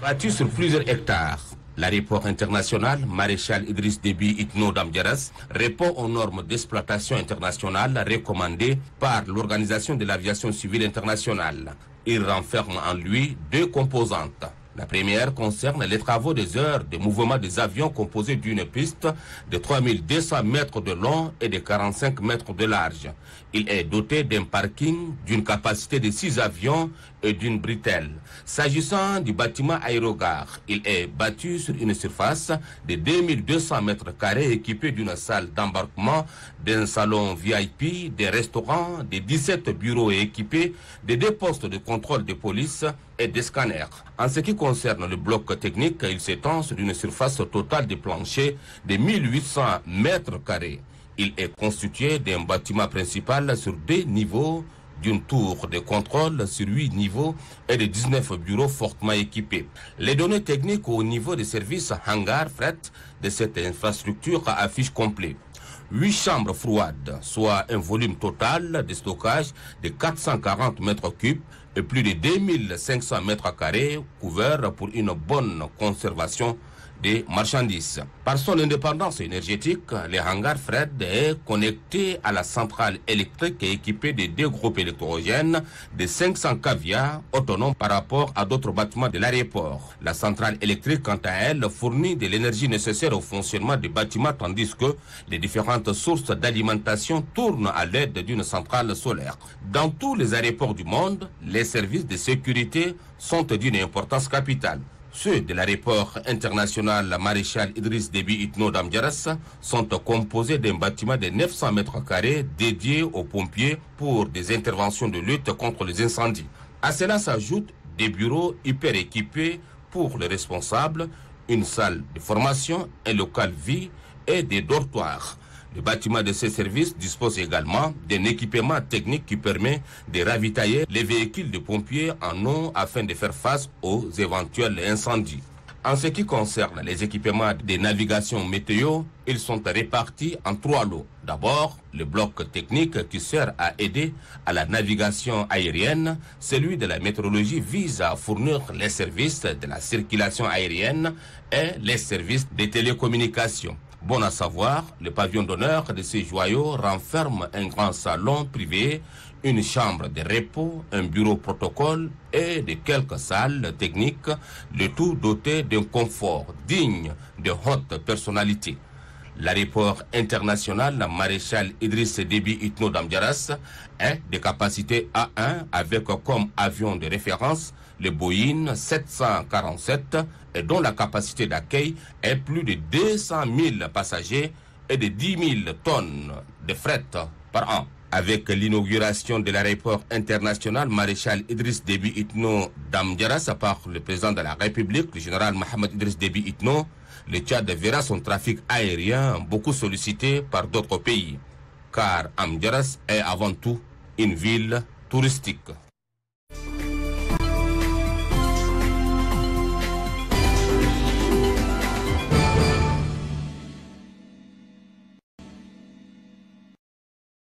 Bâti sur plusieurs hectares, l'aéroport international Maréchal Idriss Déby Itno d'Amdiaras répond aux normes d'exploitation internationale recommandées par l'Organisation de l'aviation civile internationale. Il renferme en lui deux composantes. La première concerne les travaux des heures de mouvement des avions composés d'une piste de 3200 mètres de long et de 45 mètres de large. Il est doté d'un parking, d'une capacité de 6 avions et d'une bretelle. S'agissant du bâtiment aérogare, il est bâti sur une surface de 2200 mètres carrés équipé d'une salle d'embarquement, d'un salon VIP, des restaurants, de 17 bureaux et équipés de 2 postes de contrôle de police et des scanners. En ce qui concerne le bloc technique, il s'étend sur une surface totale de plancher de 1800 mètres carrés. Il est constitué d'un bâtiment principal sur 2 niveaux, d'une tour de contrôle sur 8 niveaux et de 19 bureaux fortement équipés. Les données techniques au niveau des services hangar fret de cette infrastructure affichent complet. 8 chambres froides, soit un volume total de stockage de 440 mètres cubes et plus de 2500 mètres carrés couverts pour une bonne conservation des marchandises. Par son indépendance énergétique, le hangar Fred est connecté à la centrale électrique et équipé de 2 groupes électrogènes de 500 kVA autonomes par rapport à d'autres bâtiments de l'aéroport. La centrale électrique, quant à elle, fournit de l'énergie nécessaire au fonctionnement des bâtiments tandis que les différentes sources d'alimentation tournent à l'aide d'une centrale solaire. Dans tous les aéroports du monde, les services de sécurité sont d'une importance capitale. Ceux de l'aéroport international Maréchal Idriss Déby Itno d'Amdiaras sont composés d'un bâtiment de 900 mètres carrés dédié aux pompiers pour des interventions de lutte contre les incendies. À cela s'ajoutent des bureaux hyper équipés pour les responsables, une salle de formation, un local vie et des dortoirs. Le bâtiment de ces services dispose également d'un équipement technique qui permet de ravitailler les véhicules de pompiers en eau afin de faire face aux éventuels incendies. En ce qui concerne les équipements de navigation météo, ils sont répartis en 3 lots. D'abord, le bloc technique qui sert à aider à la navigation aérienne. Celui de la météorologie vise à fournir les services de la circulation aérienne et les services de télécommunications. Bon à savoir, le pavillon d'honneur de ces joyaux renferme un grand salon privé, une chambre de repos, un bureau protocole et de quelques salles techniques, le tout doté d'un confort digne de haute personnalité. L'aéroport international Maréchal Idriss Déby Itno d'Amdiaras est de capacité A1 avec comme avion de référence le Boeing 747 et dont la capacité d'accueil est plus de 200 000 passagers et de 10 000 tonnes de fret par an. Avec l'inauguration de l'aéroport international Maréchal Idriss Déby Itno d'Amdiaras par le président de la République, le général Mohamed Idriss Déby Itno, le Tchad verra son trafic aérien beaucoup sollicité par d'autres pays, car Amdiaras est avant tout une ville touristique.